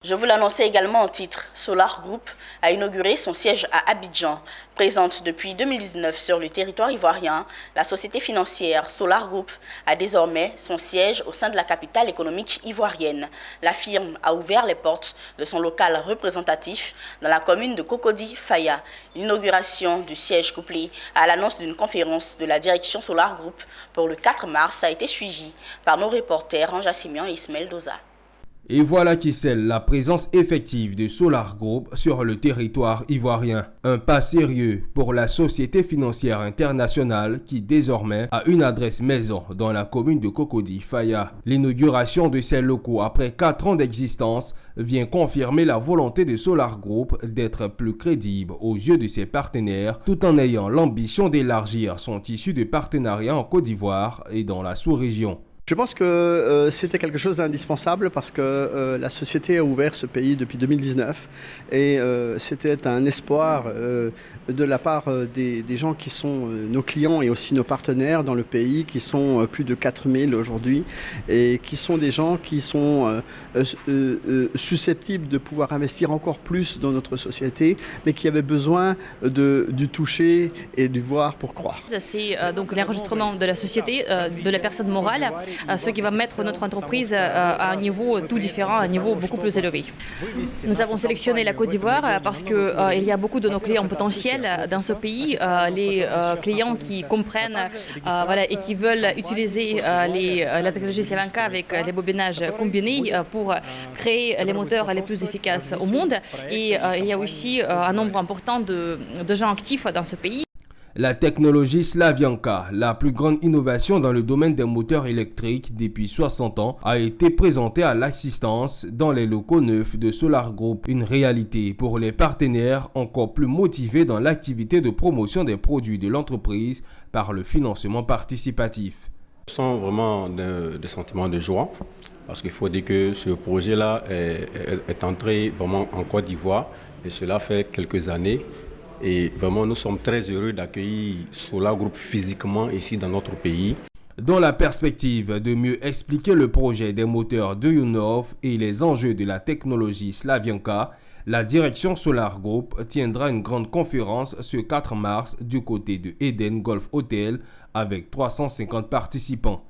Je vous l'annonçais également en titre, Solar Group a inauguré son siège à Abidjan. Présente depuis 2019 sur le territoire ivoirien, la société financière Solar Group a désormais son siège au sein de la capitale économique ivoirienne. La firme a ouvert les portes de son local représentatif dans la commune de Cocody-Faya. L'inauguration du siège couplée à l'annonce d'une conférence de la direction Solar Group pour le 4 mars a été suivie par nos reporters Anja Simian et Ismaël Doza. Et voilà qui scelle la présence effective de Solar Group sur le territoire ivoirien. Un pas sérieux pour la société financière internationale qui désormais a une adresse maison dans la commune de Cocody-Faya. L'inauguration de ces locaux après 4 ans d'existence vient confirmer la volonté de Solar Group d'être plus crédible aux yeux de ses partenaires tout en ayant l'ambition d'élargir son tissu de partenariat en Côte d'Ivoire et dans la sous-région. Je pense que c'était quelque chose d'indispensable parce que la société a ouvert ce pays depuis 2019 et c'était un espoir de la part des gens qui sont nos clients et aussi nos partenaires dans le pays, qui sont plus de 4000 aujourd'hui et qui sont des gens qui sont susceptibles de pouvoir investir encore plus dans notre société, mais qui avaient besoin du toucher et du voir pour croire. C'est donc l'enregistrement de la société, de la personne morale, ce qui va mettre notre entreprise à un niveau tout différent, à un niveau beaucoup plus élevé. Nous avons sélectionné la Côte d'Ivoire parce qu'il y a beaucoup de nos clients potentiels dans ce pays, les clients qui comprennent et qui veulent utiliser la technologie Slavianka avec les bobinages combinés pour créer les moteurs les plus efficaces au monde. Et il y a aussi un nombre important de gens actifs dans ce pays. La technologie Slavianka, la plus grande innovation dans le domaine des moteurs électriques depuis 60 ans, a été présentée à l'assistance dans les locaux neufs de Solar Group. Une réalité pour les partenaires encore plus motivés dans l'activité de promotion des produits de l'entreprise par le financement participatif. Je sens vraiment des sentiments de joie parce qu'il faut dire que ce projet-là est entré vraiment en Côte d'Ivoire et cela fait quelques années. Et vraiment, nous sommes très heureux d'accueillir Solar Group physiquement ici dans notre pays. Dans la perspective de mieux expliquer le projet des moteurs de Yunov et les enjeux de la technologie Slavianka, la direction Solar Group tiendra une grande conférence ce 4 mars du côté de Eden Golf Hotel avec 350 participants.